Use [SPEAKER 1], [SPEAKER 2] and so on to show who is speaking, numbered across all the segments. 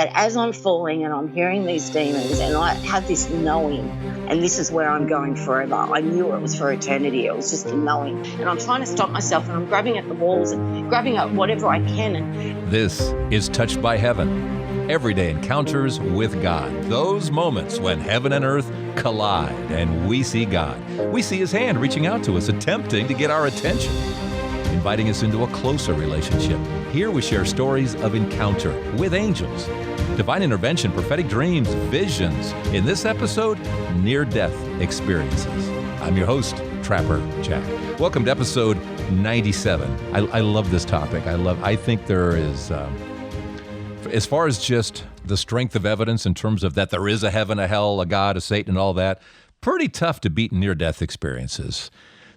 [SPEAKER 1] But as I'm falling and I'm hearing these demons and I have this knowing, and this is where I'm going forever. I knew it was for eternity. It was just a knowing. And I'm trying to stop myself and I'm grabbing at the walls and grabbing at whatever I can.
[SPEAKER 2] This is Touched by Heaven. Everyday encounters with God. Those moments when heaven and earth collide and we see God. We see His hand reaching out to us, attempting to get our attention, inviting us into a closer relationship. Here we share stories of encounter with angels, divine intervention, prophetic dreams, visions. In this episode, near-death experiences. I'm your host, Trapper Jack. Welcome to episode 97. I love this topic. I think there is, as far as just the strength of evidence in terms of that there is a heaven, a hell, a God, a Satan, and all that, pretty tough to beat near-death experiences.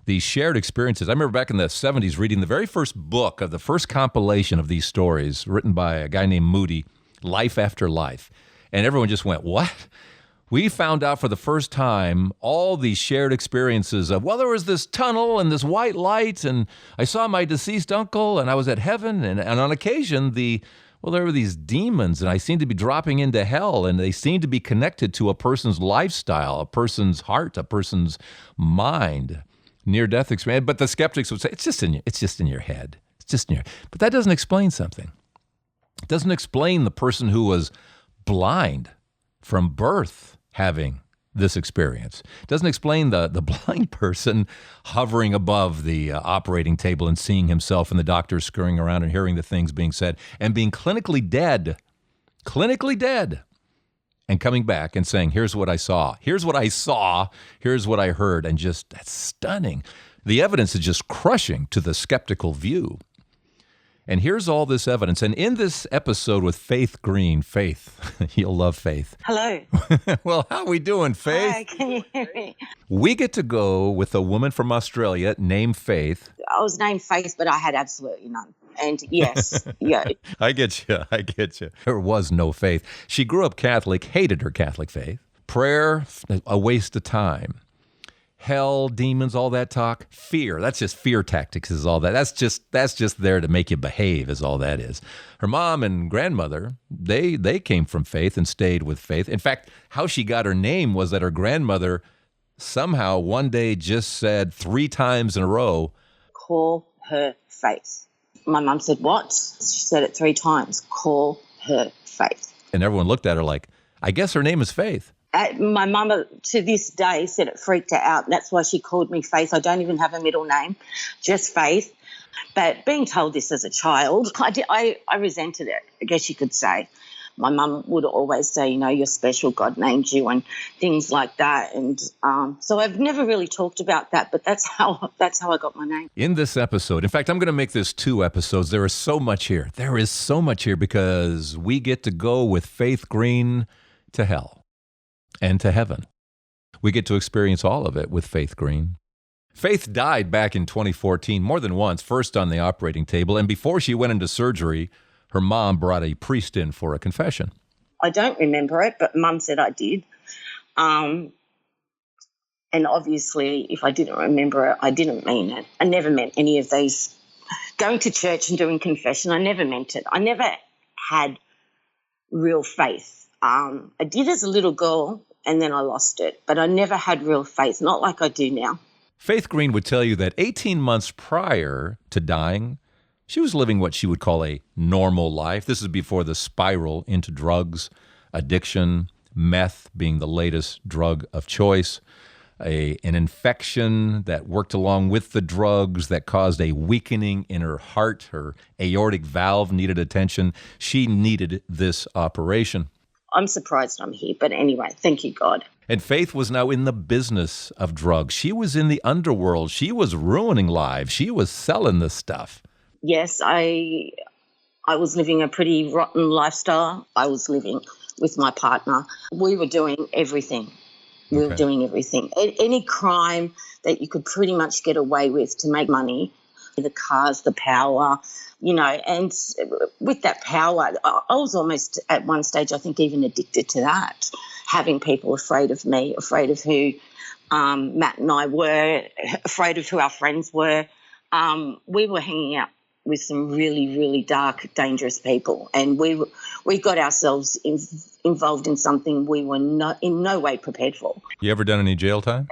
[SPEAKER 2] These shared experiences. I remember back in the 70s reading the very first book of the first compilation of these stories written by a guy named Moody, Life After Life. And everyone just went, what? We found out for the first time all these shared experiences of, well, there was this tunnel and this white light, and I saw my deceased uncle, and I was at heaven, and on occasion, there were these demons, and I seemed to be dropping into hell, and they seemed to be connected to a person's lifestyle, a person's heart, a person's mind. Near-death experience, but the skeptics would say, it's just in your head. It's just in your, but that doesn't explain something. It doesn't explain the person who was blind from birth having this experience. It doesn't explain the blind person hovering above the operating table and seeing himself and the doctors scurrying around and hearing the things being said and being clinically dead, and coming back and saying, here's what I saw, here's what I heard, and just, that's stunning. The evidence is just crushing to the skeptical view. And here's all this evidence. And in this episode with Faith Green, Faith, you'll love Faith.
[SPEAKER 1] Hello.
[SPEAKER 2] Well, how we doing, Faith?
[SPEAKER 1] Hi, can you hear me?
[SPEAKER 2] We get to go with a woman from Australia named Faith.
[SPEAKER 1] I was named Faith, but I had absolutely none. And yes, yeah.
[SPEAKER 2] I get you. There was no faith. She grew up Catholic, hated her Catholic faith. Prayer, a waste of time. Hell, demons, all that talk. Fear, that's just fear tactics is all that. That's just there to make you behave is all that is. Her mom and grandmother, they came from faith and stayed with faith. In fact, how she got her name was that her grandmother somehow one day just said 3 times in a row, "Call her Faith." My mum said, what? She said it 3 times, call her Faith. And everyone looked at her like, I guess her name is Faith. My mum, to this day, said it freaked her out. That's why she called me Faith. I don't even have a middle name, just Faith. But being told this as a child, I resented it, I guess you could say. My mum would always say, you're special, God named you, and things like that. And so I've never really talked about that, but that's how I got my name. In this episode, in fact, I'm going to make this 2 episodes. There is so much here. Because we get to go with Faith Green to hell and to heaven. We get to experience all of it with Faith Green. Faith died back in 2014 more than once, first on the operating table, and before she went into surgery, her mom brought a priest in for a confession. I don't remember it, but Mum said I did. And obviously, if I didn't remember it, I didn't mean it. I never meant any of these. Going to church and doing confession, I never meant it. I never had real faith. I did as a little girl, and then I lost it. But I never had real faith, not like I do now. Faith Green would tell you that 18 months prior to dying, she was living what she would call a normal life. This is before the spiral into drugs, addiction, meth being the latest drug of choice, an infection that worked along with the drugs that caused a weakening in her heart. Her aortic valve needed attention. She needed this operation. I'm surprised I'm here, but anyway, thank you, God. And Faith was now in the business of drugs. She was in the underworld. She was ruining lives. She was selling this stuff. Yes, I was living a pretty rotten lifestyle. I was living with my partner. We were doing everything. We were doing everything. Any crime that you could pretty much get away with to make money, the cars, the power, and with that power, I was almost at one stage, I think, even addicted to that, having people afraid of me, afraid of who Matt and I were, afraid of who our friends were. We were hanging out
[SPEAKER 1] with some really, really dark, dangerous people, and we got ourselves involved in something we were in no way prepared for.
[SPEAKER 2] You ever done any jail time?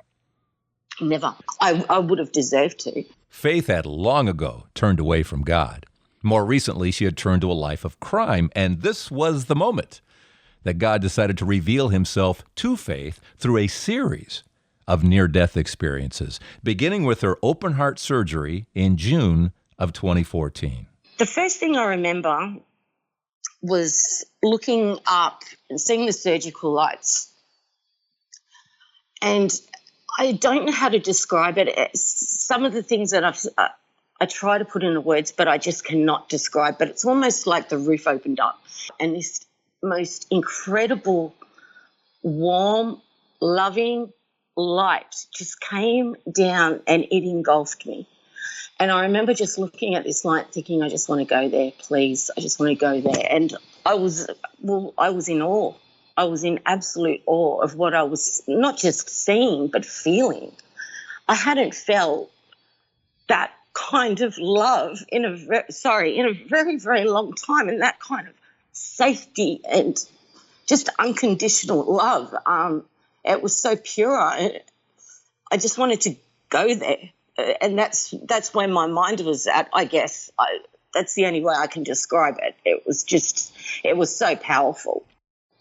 [SPEAKER 1] Never. I would have deserved to.
[SPEAKER 2] Faith had long ago turned away from God. More recently, she had turned to a life of crime, and this was the moment that God decided to reveal himself to Faith through a series of near-death experiences, beginning with her open-heart surgery in June of 2014.
[SPEAKER 1] The first thing I remember was looking up and seeing the surgical lights. And I don't know how to describe it. Some of the things that I try to put into words, but I just cannot describe. But it's almost like the roof opened up and this most incredible, warm, loving light just came down and it engulfed me. And I remember just looking at this light thinking, I just want to go there, please. I just want to go there. And I was in awe. I was in absolute awe of what I was not just seeing but feeling. I hadn't felt that kind of love in a very, very long time, and that kind of safety and just unconditional love. It was so pure. I just wanted to go there, and that's where my mind was at, I guess. That's the only way I can describe it. It was so powerful.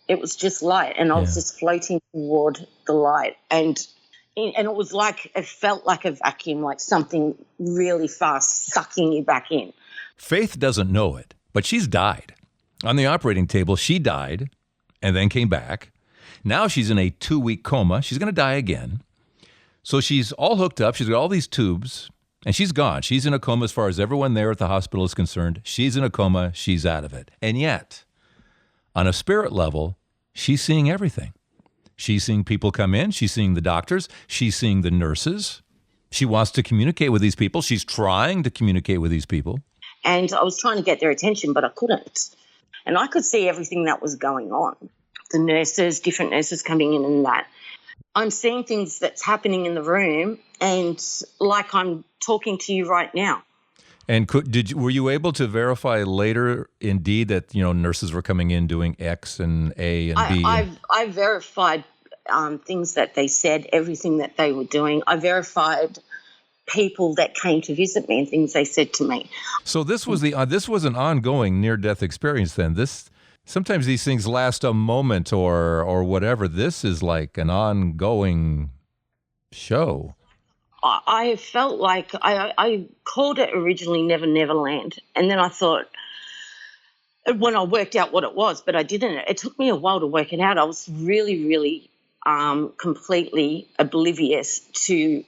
[SPEAKER 1] It was just light, and I was just floating toward the light, and it was like, it felt like a vacuum, like something really fast sucking you back in.
[SPEAKER 2] Faith doesn't know it, but she's died. On the operating table, she died and then came back. Now she's in a 2-week coma. She's going to die again. So she's all hooked up. She's got all these tubes, and she's gone. She's in a coma as far as everyone there at the hospital is concerned. She's in a coma. She's out of it. And yet, on a spirit level, she's seeing everything. She's seeing people come in. She's seeing the doctors. She's seeing the nurses. She wants to communicate with these people. She's trying to communicate with these people.
[SPEAKER 1] And I was trying to get their attention, but I couldn't. And I could see everything that was going on. The nurses, different nurses coming in and that. I'm seeing things that's happening in the room, and like I'm talking to you right now.
[SPEAKER 2] And were you able to verify later, indeed, that nurses were coming in doing X and A and B?
[SPEAKER 1] I verified things that they said, everything that they were doing. I verified people that came to visit me and things they said to me.
[SPEAKER 2] So this was an ongoing near-death experience. Then sometimes these things last a moment or whatever. This is like an ongoing show.
[SPEAKER 1] I felt like I called it originally Never Never Land, and then I thought, when I worked out what it was, but I didn't. It took me a while to work it out. I was really, really completely oblivious to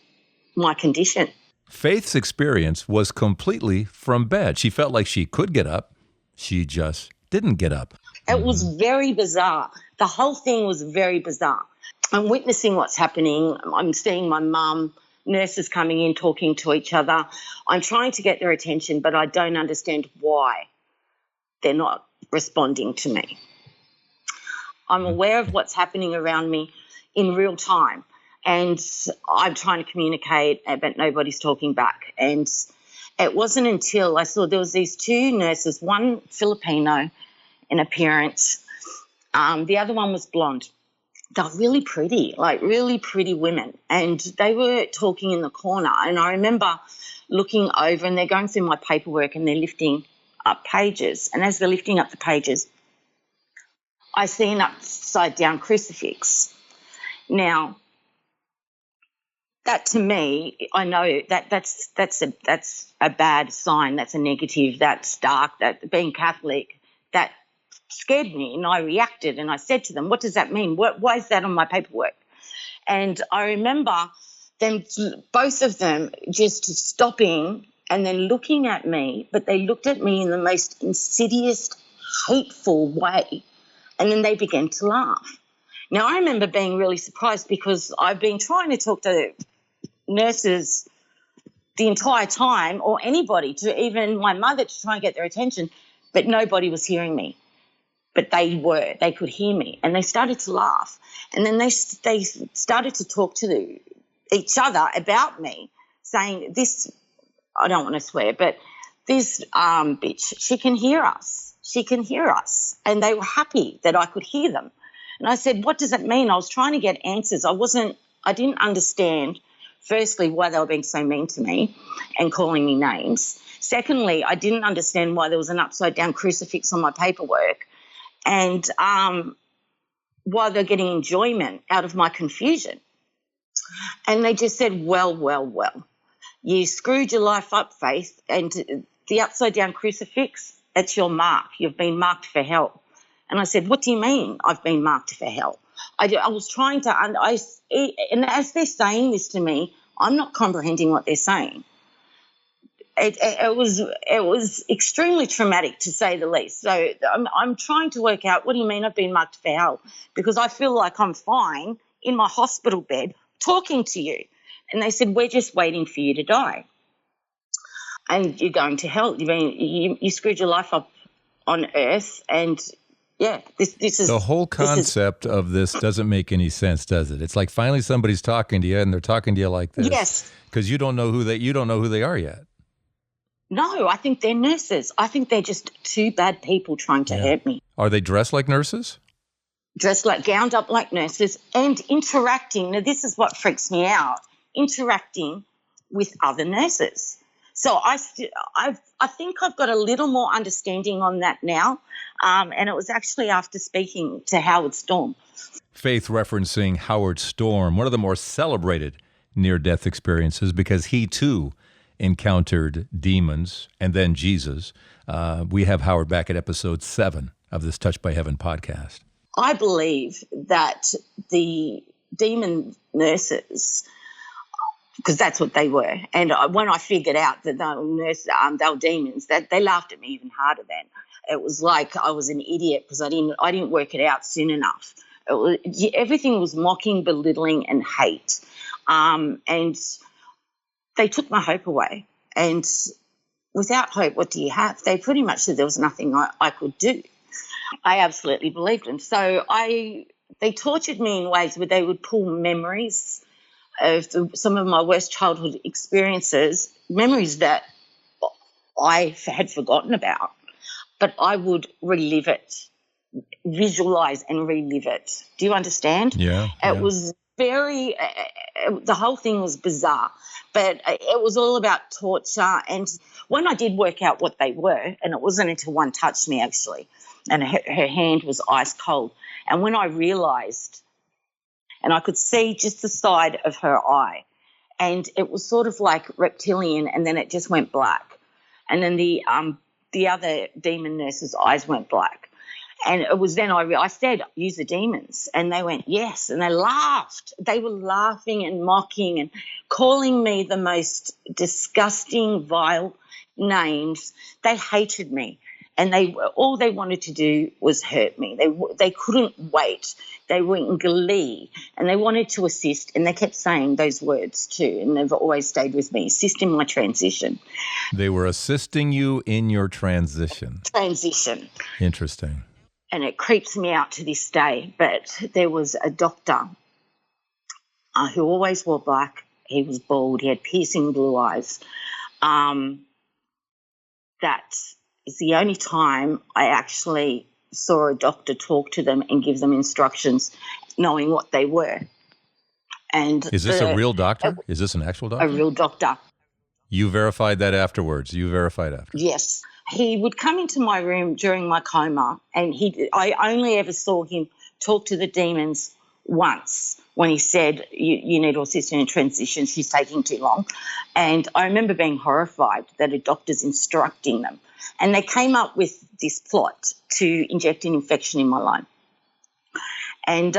[SPEAKER 1] my condition.
[SPEAKER 2] Faith's experience was completely from bed. She felt like she could get up. She just didn't get up.
[SPEAKER 1] It was very bizarre. The whole thing was very bizarre. I'm witnessing what's happening. I'm seeing my mum, nurses coming in, talking to each other. I'm trying to get their attention, but I don't understand why they're not responding to me. I'm aware of what's happening around me in real time, and I'm trying to communicate, but nobody's talking back. And it wasn't until I saw there was these two nurses, one Filipino in appearance, the other one was blonde. They're really pretty, like really pretty women, and they were talking in the corner. And I remember looking over, and they're going through my paperwork, and they're lifting up pages. And as they're lifting up the pages, I see an upside-down crucifix. Now, that to me, I know that's a bad sign. That's a negative. That's dark. That being Catholic, that scared me, and I reacted, and I said to them, what does that mean? Why is that on my paperwork? And I remember them, both of them, just stopping and then looking at me, but they looked at me in the most insidious, hateful way, and then they began to laugh. Now, I remember being really surprised because I've been trying to talk to nurses the entire time, or anybody, to even my mother, to try and get their attention, but nobody was hearing me. But they could hear me, and they started to laugh. And then they started to talk to each other about me, saying this, I don't want to swear, but this bitch, she can hear us. She can hear us. And they were happy that I could hear them. And I said, what does it mean? I was trying to get answers. I didn't understand, firstly, why they were being so mean to me and calling me names. Secondly, I didn't understand why there was an upside-down crucifix on my paperwork, and why they're getting enjoyment out of my confusion. And they just said, well, you screwed your life up, Faith, and the upside-down crucifix, that's your mark. You've been marked for hell. And I said, what do you mean I've been marked for hell? I was trying to, and as they're saying this to me, I'm not comprehending what they're saying. It was extremely traumatic, to say the least. So I'm trying to work out, what do you mean I've been marked for hell? Because I feel like I'm fine in my hospital bed talking to you. And they said, we're just waiting for you to die. And you're going to hell. You screwed your life up on earth, and yeah, this is...
[SPEAKER 2] The whole concept of this doesn't make any sense, does it? It's like finally somebody's talking to you, and they're talking to you like this.
[SPEAKER 1] Yes.
[SPEAKER 2] Because you don't know who they are yet.
[SPEAKER 1] No, I think they're nurses. I think they're just two bad people trying to hurt me.
[SPEAKER 2] Are they dressed like nurses?
[SPEAKER 1] Gowned up like nurses, and interacting. Now, this is what freaks me out, interacting with other nurses. So I think I've got a little more understanding on that now, and it was actually after speaking to Howard Storm.
[SPEAKER 2] Faith referencing Howard Storm, one of the more celebrated near-death experiences, because he too encountered demons and then Jesus. We have Howard back at episode 7 of this Touched by Heaven podcast.
[SPEAKER 1] I believe that the demon nurses, because that's what they were, and when I figured out that they were demons, that they laughed at me even harder then. It was like I was an idiot because I didn't work it out soon enough. Everything was mocking, belittling, and hate, and they took my hope away. And without hope, what do you have? They pretty much said there was nothing I could do. I absolutely believed them. So they tortured me in ways where they would pull memories of some of my worst childhood experiences, memories that I had forgotten about, but I would relive it, visualize and relive it. Do you understand?
[SPEAKER 2] Yeah.
[SPEAKER 1] It was very, the whole thing was bizarre, but it was all about torture. And when I did work out what they were, and it wasn't until one touched me actually, and her hand was ice cold, and when I realised, and I could see just the side of her eye, and it was sort of like reptilian, and then it just went black, and then the other demon nurse's eyes went black. And it was then I said, use the demons. And they went, yes. And they laughed. They were laughing and mocking and calling me the most disgusting, vile names. They hated me. And all they wanted to do was hurt me. They couldn't wait. They were in glee and they wanted to assist. And they kept saying those words too. And they've always stayed with me, assist in my transition.
[SPEAKER 2] They were assisting you in your transition.
[SPEAKER 1] Transition.
[SPEAKER 2] Interesting.
[SPEAKER 1] And it creeps me out to this day. But there was a doctor who always wore black. He was bald. He had piercing blue eyes. That is the only time I actually saw a doctor talk to them and give them instructions, knowing what they were. And
[SPEAKER 2] is this a real doctor? Is this an actual doctor?
[SPEAKER 1] A real doctor.
[SPEAKER 2] You verified that afterwards. You verified after.
[SPEAKER 1] Yes. He would come into my room during my coma, and I only ever saw him talk to the demons once when he said, you need to assist in transition, she's taking too long. And I remember being horrified that a doctor's instructing them. And they came up with this plot to inject an infection in my line. And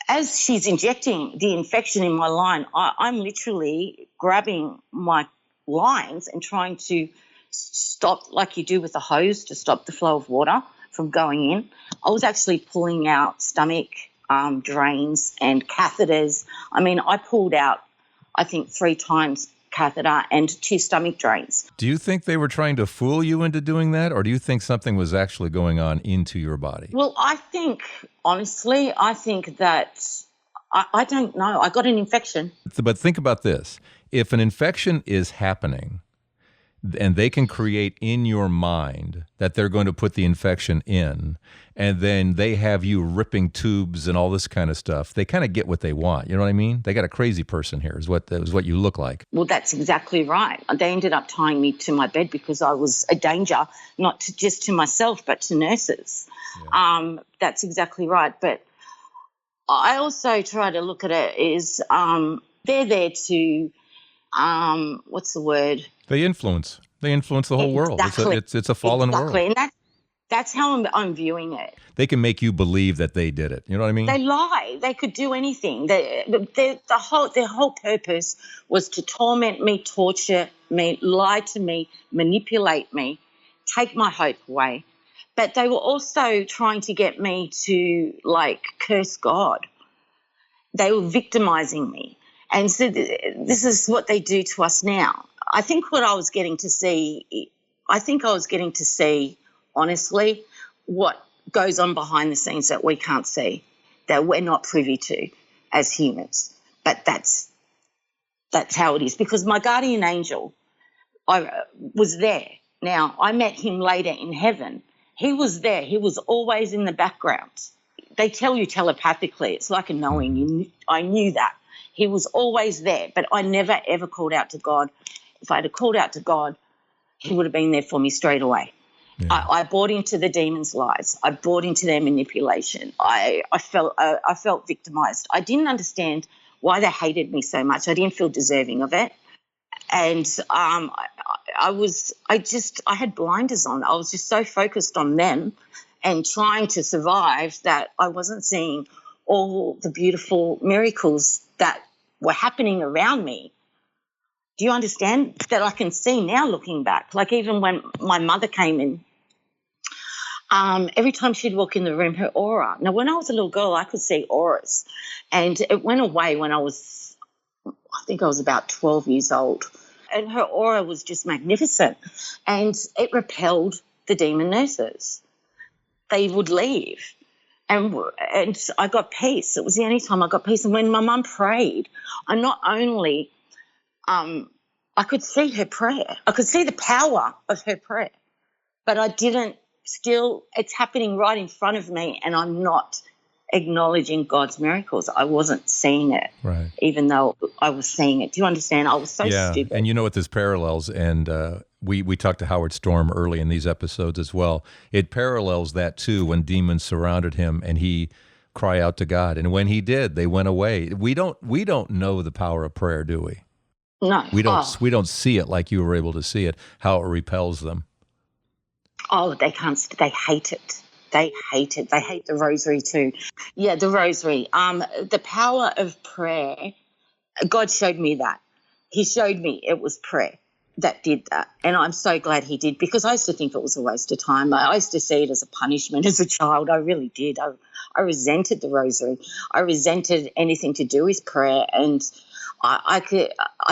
[SPEAKER 1] as she's injecting the infection in my line, I'm literally grabbing my lines and trying to stop, like you do with a hose, to stop the flow of water from going in. I was actually pulling out stomach drains and catheters. I mean, I pulled out, I think, 3 times catheter and 2 stomach drains.
[SPEAKER 2] Do you think they were trying to fool you into doing that, or do you think something was actually going on into your body?
[SPEAKER 1] Well, I think, honestly, that, I don't know. I got an infection.
[SPEAKER 2] But think about this. If an infection is happening, and they can create in your mind that they're going to put the infection in, and then they have you ripping tubes and all this kind of stuff. They kind of get what they want. You know what I mean? They got a crazy person here is what you look like.
[SPEAKER 1] Well, that's exactly right. They ended up tying me to my bed because I was a danger, not just to myself, but to nurses. Yeah. That's exactly right. But I also try to look at it as they're there to, what's the word?
[SPEAKER 2] They influence the whole world. It's a fallen world.
[SPEAKER 1] And that's how I'm viewing it.
[SPEAKER 2] They can make you believe that they did it. You know what I mean?
[SPEAKER 1] They lie. They could do anything. Their whole purpose was to torment me, torture me, lie to me, manipulate me, take my hope away. But they were also trying to get me to, curse God. They were victimizing me. And so this is what they do to us now. I think I was getting to see, honestly, what goes on behind the scenes that we can't see, that we're not privy to as humans. But that's how it is. Because my guardian angel, I was there. Now, I met him later in heaven. He was there. He was always in the background. They tell you telepathically. It's like a knowing. I knew that. He was always there, but I never, ever called out to God. If I had called out to God, he would have been there for me straight away. Yeah. I bought into the demons' lies. I bought into their manipulation. I felt victimized. I didn't understand why they hated me so much. I didn't feel deserving of it. And I had blinders on. I was just so focused on them and trying to survive that I wasn't seeing all the beautiful miracles that were happening around me. Do you understand? That I can see now looking back. Like even when my mother came in, every time she'd walk in the room, her aura. Now, when I was a little girl, I could see auras. And it went away when I think I was about 12 years old. And her aura was just magnificent. And it repelled the demon nurses. They would leave. And I got peace. It was the only time I got peace. And when my mum prayed, I not only I could see her prayer. I could see the power of her prayer. But I didn't it's happening right in front of me and I'm not acknowledging God's miracles. I wasn't seeing it, right, even though I was seeing it. Do you understand? I was so stupid.
[SPEAKER 2] And you know what this parallels, and we talked to Howard Storm early in these episodes as well. It parallels that too when demons surrounded him and he cried out to God. And when he did, they went away. We don't know the power of prayer, do we?
[SPEAKER 1] No.
[SPEAKER 2] We don't see it like you were able to see it, how it repels them.
[SPEAKER 1] Oh, they can't. They hate it. They hate it. They hate the rosary too. Yeah, the rosary. The power of prayer, God showed me that. He showed me it was prayer that did that. And I'm so glad he did, because I used to think it was a waste of time. I used to see it as a punishment as a child. I really did. I resented the rosary. I resented anything to do with prayer, and I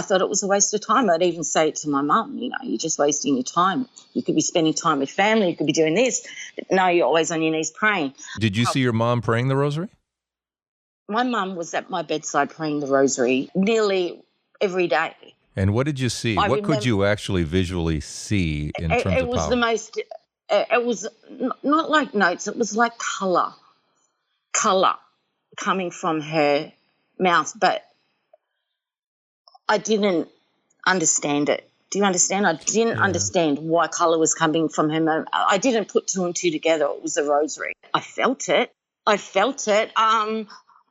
[SPEAKER 1] thought it was a waste of time. I'd even say it to my mum, you're just wasting your time. You could be spending time with family. You could be doing this. But no, you're always on your knees praying.
[SPEAKER 2] Did you see your mom praying the rosary?
[SPEAKER 1] My mum was at my bedside praying the rosary nearly every day.
[SPEAKER 2] And what did you see? What could you actually visually see in terms of power?
[SPEAKER 1] It was the most, it was not like notes. It was like colour coming from her mouth, but I didn't understand it. Do you understand? I didn't understand why colour was coming from her mouth. I didn't put two and two together. It was a rosary. I felt it.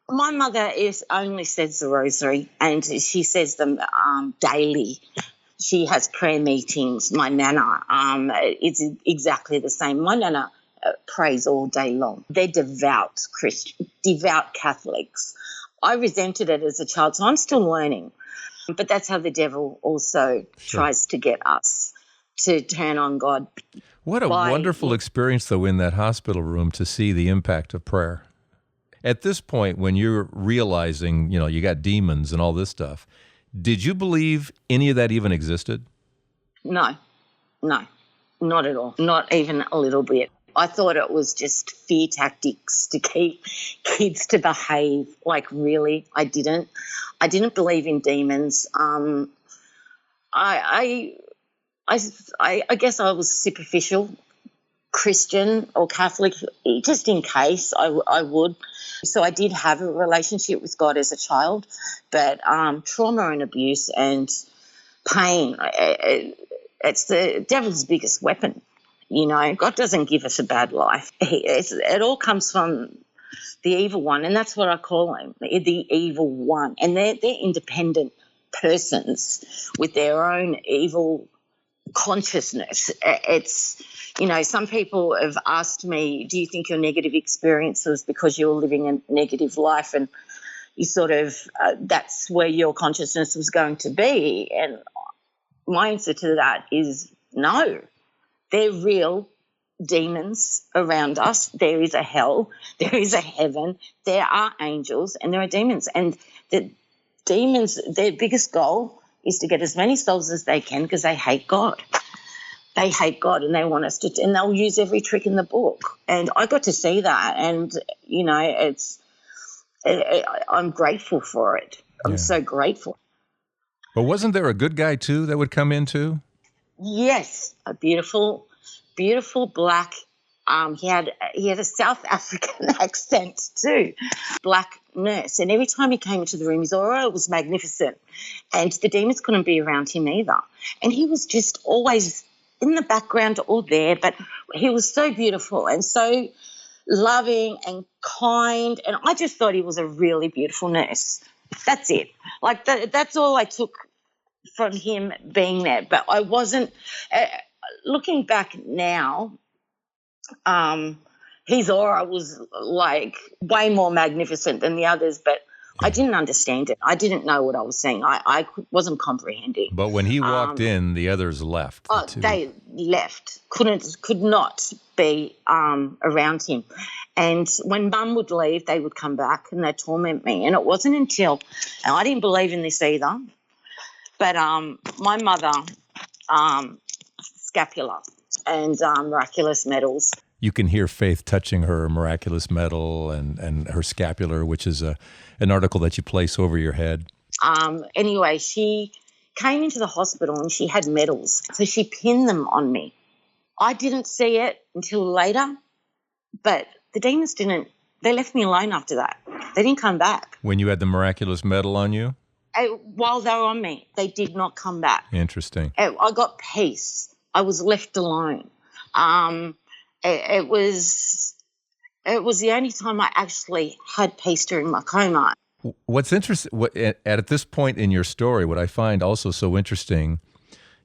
[SPEAKER 1] My mother only says the rosary, and she says them daily. She has prayer meetings. My nana, it's exactly the same. My nana prays all day long. They're devout Catholics. I resented it as a child, so I'm still learning. But that's how the devil also tries to get us to turn on God.
[SPEAKER 2] What a wonderful experience, though, in that hospital room to see the impact of prayer. At this point, when you're realizing, you got demons and all this stuff, did you believe any of that even existed? No,
[SPEAKER 1] not at all. Not even a little bit. I thought it was just fear tactics to keep kids to behave. Like, really, I didn't believe in demons. I I guess I was superficial Christian or Catholic, just in case I would. So I did have a relationship with God as a child, but trauma and abuse and pain, it's the devil's biggest weapon. God doesn't give us a bad life. It all comes from the evil one, and that's what I call him, the evil one. And they're independent persons with their own evil consciousness. It's, some people have asked me, do you think your negative experience was because you were living a negative life and you sort of, that's where your consciousness was going to be? And my answer to that is no. They're real demons around us. There is a hell, there is a heaven, there are angels, and there are demons. And the demons, their biggest goal is to get as many souls as they can because they hate God. They hate God and they want us to, and they'll use every trick in the book. And I got to see that, and I'm grateful for it. I'm so grateful.
[SPEAKER 2] But wasn't there a good guy too that would come in too?
[SPEAKER 1] Yes, a beautiful black. He had a South African accent too, black nurse. And every time he came into the room, his aura was magnificent, and the demons couldn't be around him either. And he was just always in the background or there, but he was so beautiful and so loving and kind. And I just thought he was a really beautiful nurse. That's it. Like that's all I took from him being there. But I wasn't looking back now. His aura was like way more magnificent than the others, but I didn't understand it. I didn't know what I was saying. I wasn't comprehending.
[SPEAKER 2] But when he walked in, the others left.
[SPEAKER 1] They left. Could not be around him. And when Mum would leave, they would come back and they'd torment me. And it wasn't until, and I didn't believe in this either, but my mother, scapula and miraculous medals.
[SPEAKER 2] You can hear Faith touching her miraculous medal and her scapular, which is an article that you place over your head.
[SPEAKER 1] Anyway, she came into the hospital and she had medals. So she pinned them on me. I didn't see it until later, but the demons didn't. They left me alone after that. They didn't come back. When
[SPEAKER 2] you had the miraculous medal on you?
[SPEAKER 1] While they were on me, they did not come back.
[SPEAKER 2] Interesting.
[SPEAKER 1] I got peace. I was left alone. It was the only time I actually had peace during my coma.
[SPEAKER 2] What's interesting, at this point in your story, what I find also so interesting,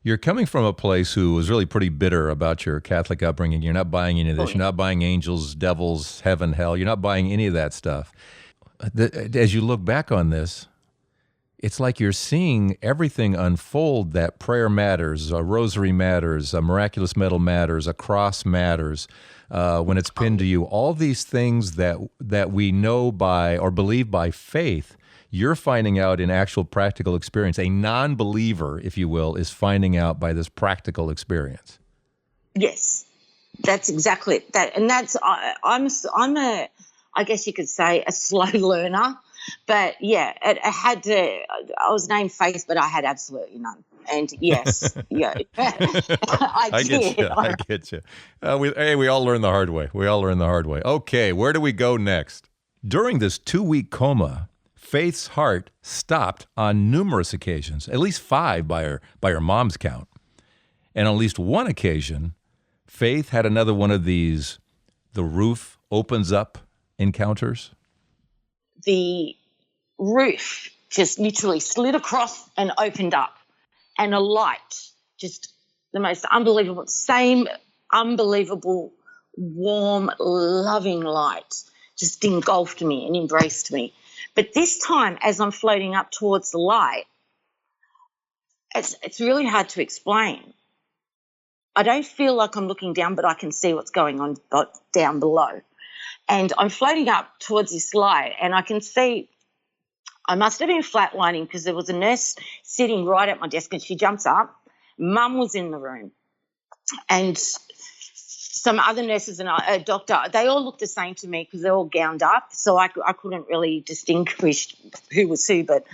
[SPEAKER 2] you're coming from a place who was really pretty bitter about your Catholic upbringing. You're not buying any of this. You're not buying angels, devils, heaven, hell. You're not buying any of that stuff. As you look back on this, it's like you're seeing everything unfold, that prayer matters, a rosary matters, a miraculous medal matters, a cross matters, when it's pinned to you. All these things that we know by or believe by faith, you're finding out in actual practical experience. A non-believer, if you will, is finding out by this practical experience.
[SPEAKER 1] Yes, that's exactly that. And that's, I'm a, I guess you could say, a slow learner. But, yeah, I was named Faith, but I had absolutely none. And, yes, yeah, I did.
[SPEAKER 2] I get you. We all learn the hard way. Okay, where do we go next? During this 2-week coma, Faith's heart stopped on numerous occasions, at least 5 by her mom's count. And on at least one occasion, Faith had another one of these, the roof opens up encounters.
[SPEAKER 1] The roof just literally slid across and opened up, and a light, just the most unbelievable, warm, loving light just engulfed me and embraced me. But this time, as I'm floating up towards the light, it's really hard to explain. I don't feel like I'm looking down, but I can see what's going on down below. And I'm floating up towards this light, and I can see I must have been flatlining because there was a nurse sitting right at my desk, and she jumps up. Mum was in the room, and some other nurses and a doctor, they all looked the same to me because they're all gowned up, so I couldn't really distinguish who was who, but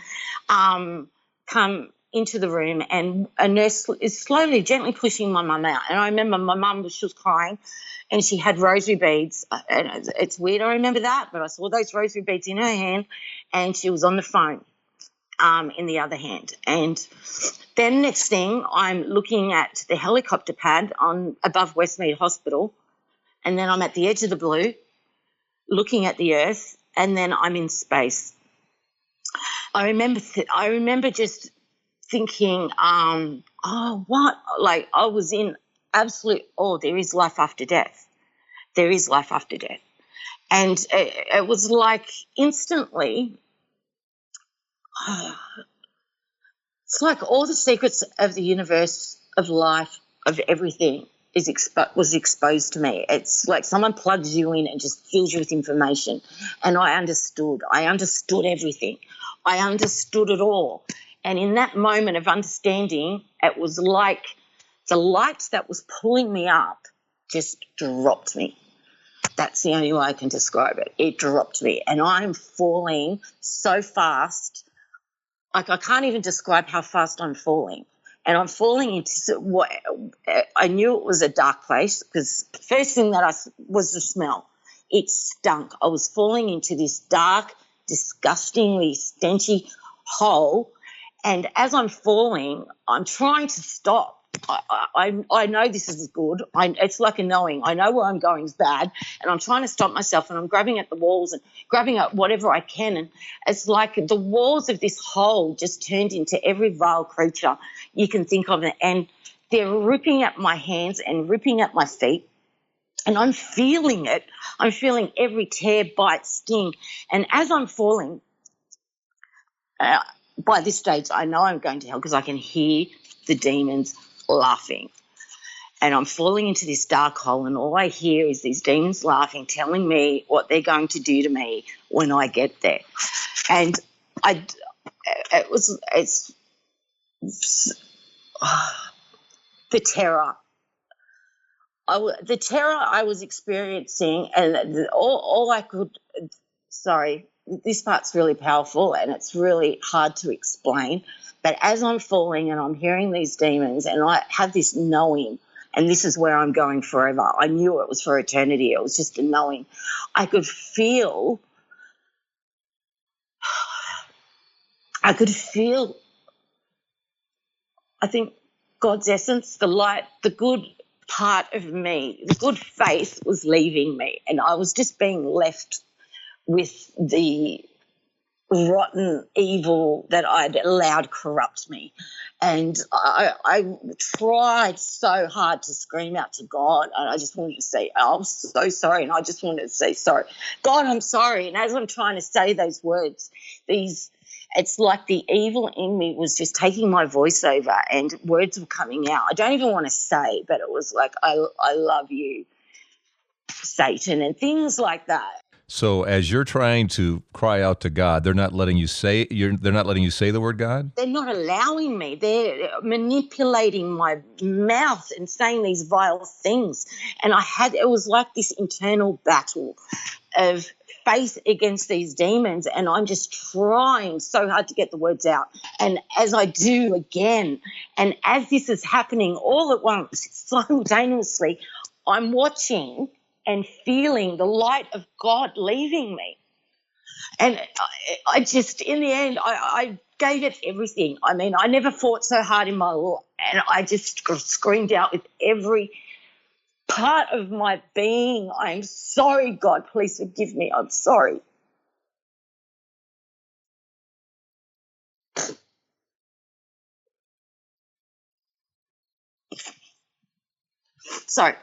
[SPEAKER 1] come into the room, and a nurse is slowly, gently pushing my mum out. And I remember my mum, she was crying, and she had rosary beads. And it's weird I remember that, but I saw those rosary beads in her hand, and she was on the phone in the other hand. And then next thing, I'm looking at the helicopter pad above Westmead Hospital, and then I'm at the edge of the blue looking at the earth, and then I'm in space. I remember just thinking, what? Like, I was in absolute awe. There is life after death. There is life after death. And it was like instantly, it's like all the secrets of the universe, of life, of everything was exposed to me. It's like someone plugs you in and just fills you with information. And I understood. I understood everything. I understood it all. And in that moment of understanding, it was like the light that was pulling me up just dropped me. That's the only way I can describe it. It dropped me. And I'm falling so fast. Like, I can't even describe how fast I'm falling. And I'm falling into what I knew it was a dark place, because the first thing that was the smell. It stunk. I was falling into this dark, disgustingly stenchy hole. And as I'm falling, I'm trying to stop. I know this is good. It's like a knowing. I know where I'm going is bad, and I'm trying to stop myself, and I'm grabbing at the walls and grabbing at whatever I can, and it's like the walls of this hole just turned into every vile creature you can think of, and they're ripping at my hands and ripping at my feet, and I'm feeling it. I'm feeling every tear, bite, sting, and as I'm falling, by this stage I know I'm going to hell because I can hear the demons laughing. And I'm falling into this dark hole, and all I hear is these demons laughing, telling me what they're going to do to me when I get there. And the terror. The terror I was experiencing, and all I could, sorry, this part's really powerful and it's really hard to explain. But as I'm falling and I'm hearing these demons, and I have this knowing, and this is where I'm going forever. I knew it was for eternity. It was just a knowing. I could feel, I think, God's essence, the light, the good part of me, the good faith was leaving me, and I was just being left with the rotten evil that I'd allowed corrupt me. And I tried so hard to scream out to God, and I just wanted to say, oh, I'm so sorry, and I just wanted to say sorry. God, I'm sorry. And as I'm trying to say those words, it's like the evil in me was just taking my voice over, and words were coming out. I don't even want to say, but it was like, I love you, Satan, and things like that.
[SPEAKER 2] So as you're trying to cry out to God, they're not letting you say the word God?
[SPEAKER 1] They're not allowing me. They're manipulating my mouth and saying these vile things. And it was like this internal battle of faith against these demons, and I'm just trying so hard to get the words out. And as I do again, and as this is happening all at once, simultaneously, I'm watching and feeling the light of God leaving me. And I just, in the end, I gave it everything. I mean, I never fought so hard in my life, and I just screamed out with every part of my being, I'm sorry, God, please forgive me, I'm sorry. Sorry.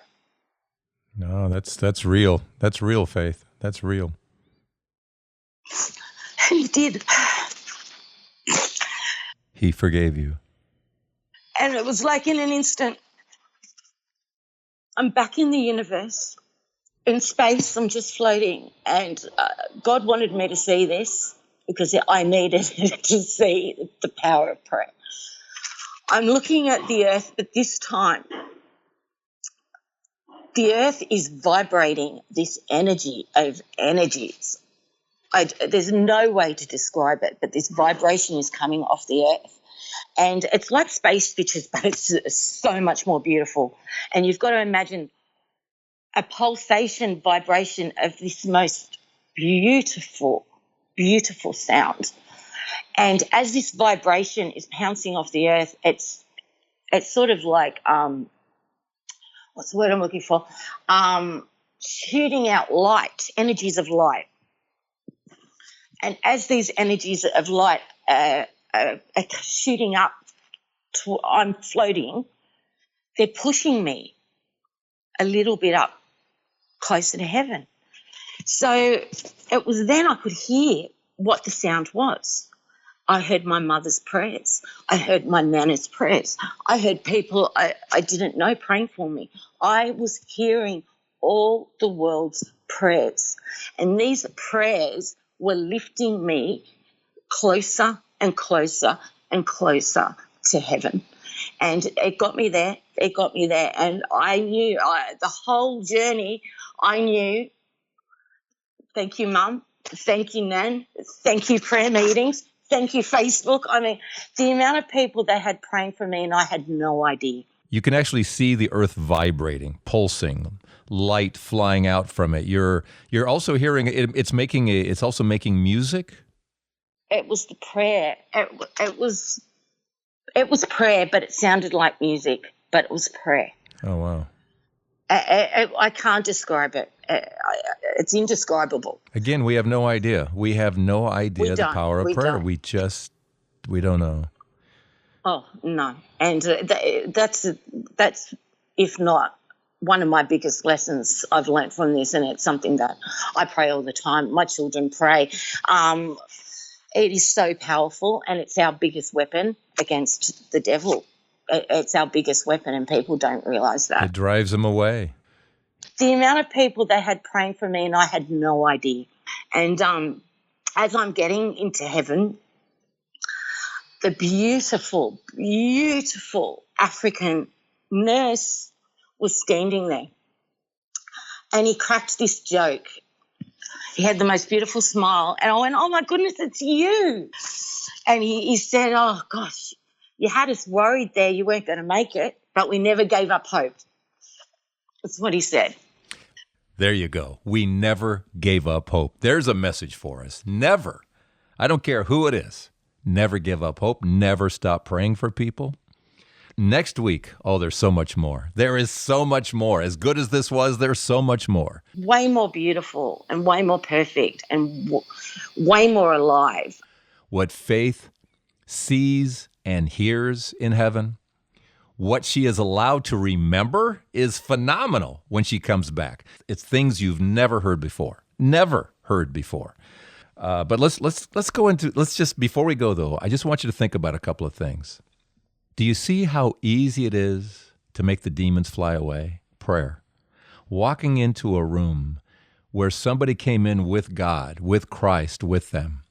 [SPEAKER 2] No, that's real. That's real faith. That's real.
[SPEAKER 1] He did.
[SPEAKER 2] He forgave you.
[SPEAKER 1] And it was like in an instant, I'm back in the universe, in space, I'm just floating. And God wanted me to see this because I needed to see the power of prayer. I'm looking at the earth, but this time, the earth is vibrating this energy of energies. There's no way to describe it, but this vibration is coming off the earth. And it's like space pictures, but it's so much more beautiful. And you've got to imagine a pulsation, vibration of this most beautiful, beautiful sound. And as this vibration is pouncing off the earth, it's sort of like, what's the word I'm looking for? Shooting out light, energies of light. And as these energies of light are shooting up, I'm floating, they're pushing me a little bit up closer to heaven. So it was then I could hear what the sound was. I heard my mother's prayers. I heard my nana's prayers. I heard people I didn't know praying for me. I was hearing all the world's prayers. And these prayers were lifting me closer and closer and closer to heaven. And it got me there. It got me there. And I knew the whole journey, I knew, thank you, Mum. Thank you, Nan. Thank you, prayer meetings. Thank you, Facebook. I mean, the amount of people they had praying for me, and I had no idea.
[SPEAKER 2] You can actually see the earth vibrating, pulsing, light flying out from it. You're also hearing it. It's also making music.
[SPEAKER 1] It was the prayer. It was prayer, but it sounded like music. But it was prayer.
[SPEAKER 2] Oh wow!
[SPEAKER 1] I can't describe it. It's indescribable.
[SPEAKER 2] Again, we have no idea. We have no idea the power of prayer. We don't know.
[SPEAKER 1] Oh, no. And that's if not one of my biggest lessons I've learned from this, and it's something that I pray all the time. My children pray. It is so powerful, and it's our biggest weapon against the devil. It's our biggest weapon, and people don't realise that.
[SPEAKER 2] It drives them away.
[SPEAKER 1] The amount of people they had praying for me, and I had no idea. And as I'm getting into heaven, the beautiful, beautiful African nurse was standing there. And he cracked this joke. He had the most beautiful smile. And I went, oh, my goodness, it's you. And he said, oh, gosh, you had us worried there you weren't going to make it, but we never gave up hope. That's what he said.
[SPEAKER 2] There you go. We never gave up hope. There's a message for us. Never. I don't care who it is. Never give up hope. Never stop praying for people. Next week, there's so much more. There is so much more. As good as this was, there's so much more.
[SPEAKER 1] Way more beautiful and way more perfect and way more alive.
[SPEAKER 2] What faith sees and hears in heaven, what she is allowed to remember is phenomenal when she comes back. It's things you've never heard before. Never heard before. But let's just, before we go though, I just want you to think about a couple of things. Do you see how easy it is to make the demons fly away? Prayer. Walking into a room where somebody came in with God, with Christ, with them,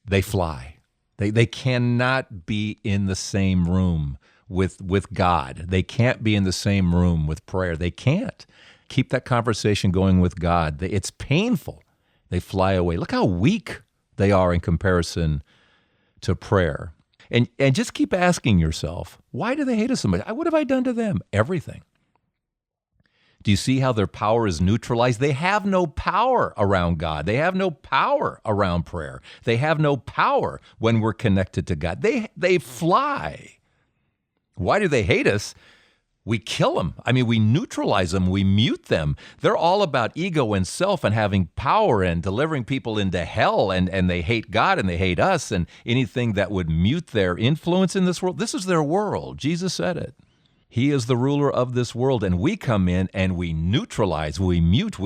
[SPEAKER 2] they fly. They cannot be in the same room with God. They can't be in the same room with prayer. They can't. Keep that conversation going with God. It's painful. They fly away. Look how weak they are in comparison to prayer. And just keep asking yourself, why do they hate us so much? What have I done to them? Everything. Do you see how their power is neutralized? They have no power around God. They have no power around prayer. They have no power when we're connected to God. They fly. Why do they hate us? We kill them. I mean, we neutralize them. We mute them. They're all about ego and self and having power and delivering people into hell. And they hate God and they hate us and anything that would mute their influence in this world. This is their world. Jesus said it. He is the ruler of this world. And we come in and we neutralize, we mute,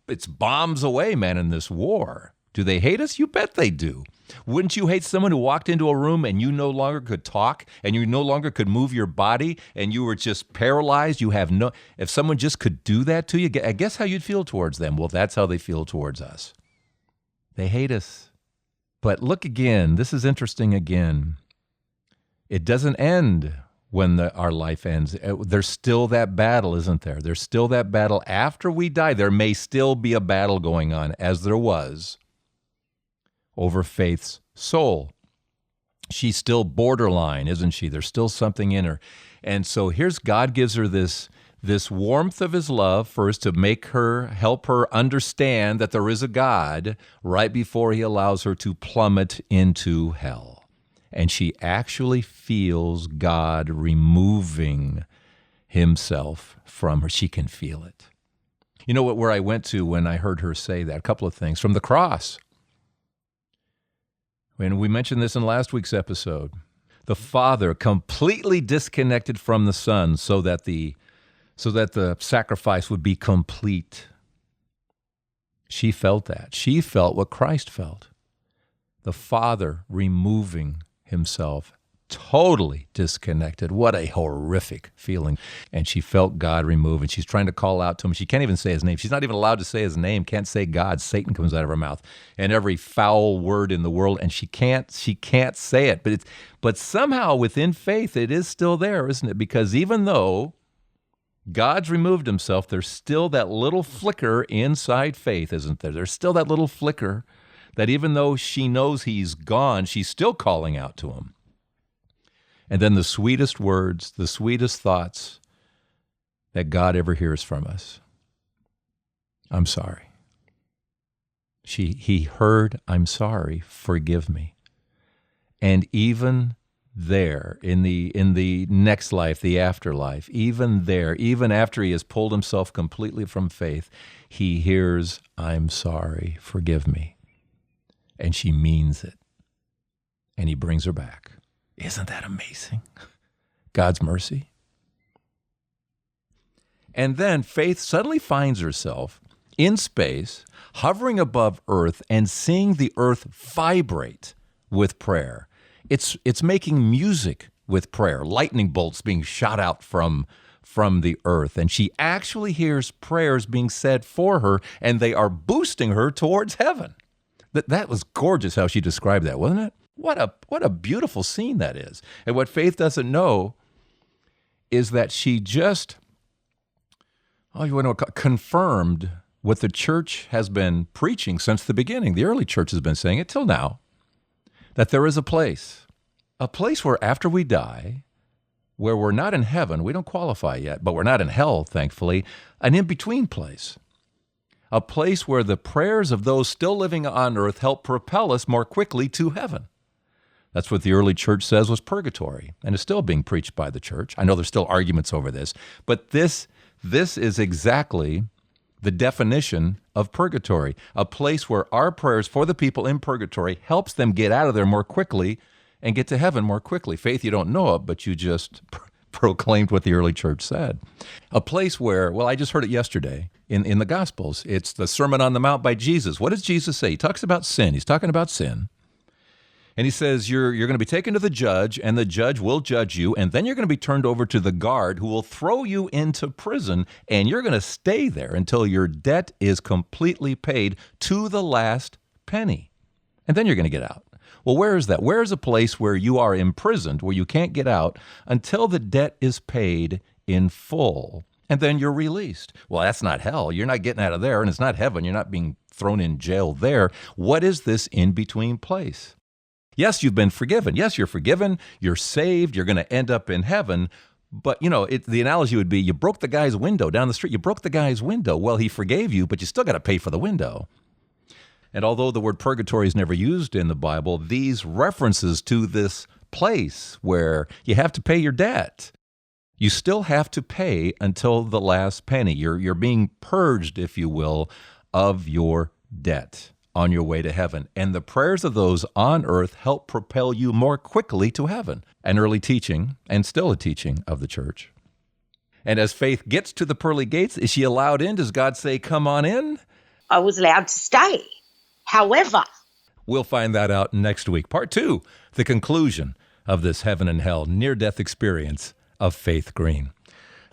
[SPEAKER 2] it's bombs away, man, in this war. Do they hate us? You bet they do. Wouldn't you hate someone who walked into a room and you no longer could talk and you no longer could move your body and you were just paralyzed? If someone just could do that to you, I guess how you'd feel towards them. Well, that's how they feel towards us. They hate us. But look again, this is interesting again. It doesn't end when our life ends. There's still that battle, isn't there? There's still that battle after we die. There may still be a battle going on, as there was, over faith's soul. she's still borderline, isn't she? There's still something in her. And so here's God gives her this warmth of his love, first to help her understand that there is a God right before he allows her to plummet into hell. And she actually feels God removing himself from her. She can feel it. You know where I went to when I heard her say that? A couple of things. From the cross. When we mentioned this in last week's episode, the Father completely disconnected from the Son so that the sacrifice would be complete. She felt that. She felt what Christ felt. The Father removing himself, totally disconnected. What a horrific feeling. And she felt God remove, and she's trying to call out to him. She can't even say his name. She's not even allowed to say his name, can't say God. Satan comes out of her mouth, and every foul word in the world, and she can't say it. But somehow within faith, it is still there, isn't it? Because even though God's removed himself, there's still that little flicker inside faith, isn't there? There's still that little flicker that even though she knows he's gone, she's still calling out to him. And then the sweetest words, the sweetest thoughts that God ever hears from us. I'm sorry. He heard, I'm sorry, forgive me. And even there, in the next life, the afterlife, even there, even after he has pulled himself completely from faith, he hears, I'm sorry, forgive me. And she means it. And he brings her back. Isn't that amazing? God's mercy. And then faith suddenly finds herself in space, hovering above earth and seeing the earth vibrate with prayer. It's making music with prayer, lightning bolts being shot out from the earth. And she actually hears prayers being said for her, and they are boosting her towards heaven. That was gorgeous how she described that, wasn't it? What a beautiful scene that is. And what Faith doesn't know is that she just, confirmed what the church has been preaching since the beginning. The early church has been saying it till now, that there is a place where after we die, where we're not in heaven, we don't qualify yet, but we're not in hell, thankfully, an in-between place. A place where the prayers of those still living on earth help propel us more quickly to heaven. That's what the early church says was purgatory, and is still being preached by the church. I know there's still arguments over this, but this is exactly the definition of purgatory, a place where our prayers for the people in purgatory helps them get out of there more quickly and get to heaven more quickly. Faith, you don't know it, but you just proclaimed what the early church said. A place where, well, I just heard it yesterday in the Gospels. It's the Sermon on the Mount by Jesus. What does Jesus say? He talks about sin. He's talking about sin. And he says, you're going to be taken to the judge, and the judge will judge you, and then you're going to be turned over to the guard who will throw you into prison, and you're going to stay there until your debt is completely paid to the last penny. And then you're going to get out. Well, where is that? Where is a place where you are imprisoned, where you can't get out until the debt is paid in full, and then you're released? Well, that's not hell. You're not getting out of there, and it's not heaven. You're not being thrown in jail there. What is this in-between place? Yes, you've been forgiven. Yes, you're forgiven. You're saved. You're going to end up in heaven. But, the analogy would be you broke the guy's window down the street. You broke the guy's window. Well, he forgave you, but you still got to pay for the window. And although the word purgatory is never used in the Bible, these references to this place where you have to pay your debt, you still have to pay until the last penny. You're being purged, if you will, of your debt on your way to heaven. And the prayers of those on earth help propel you more quickly to heaven. An early teaching, and still a teaching of the church. And as Faith gets to the pearly gates, is she allowed in? Does God say, come on in?
[SPEAKER 1] I was allowed to stay. However,
[SPEAKER 2] we'll find that out next week. Part 2, the conclusion of this heaven and hell near-death experience of Faith Green.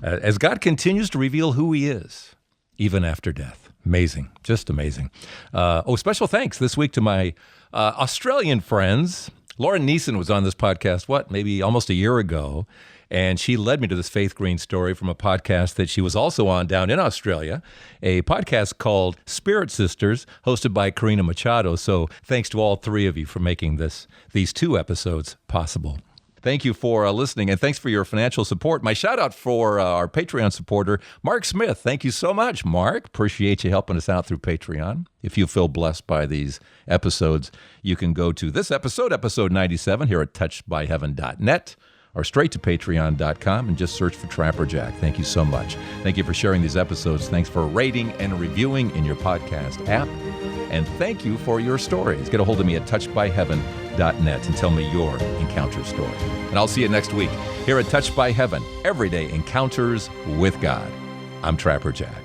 [SPEAKER 2] As God continues to reveal who he is, even after death. Amazing, just amazing. Special thanks this week to my Australian friends Lauren Neeson was on this podcast, maybe almost a year ago, and she led me to this Faith Green story from a podcast that she was also on down in Australia, a podcast called Spirit Sisters, hosted by Karina Machado. So thanks to all three of you for making these 2 episodes possible. Thank you for listening, and thanks for your financial support. My shout-out for our Patreon supporter, Mark Smith. Thank you so much, Mark. Appreciate you helping us out through Patreon. If you feel blessed by these episodes, you can go to this episode 97, here at touchedbyheaven.net, or straight to patreon.com and just search for Trapper Jack. Thank you so much. Thank you for sharing these episodes. Thanks for rating and reviewing in your podcast app. And thank you for your stories. Get a hold of me at touchedbyheaven.net and tell me your encounter story. And I'll see you next week here at Touched by Heaven, Everyday Encounters with God. I'm Trapper Jack.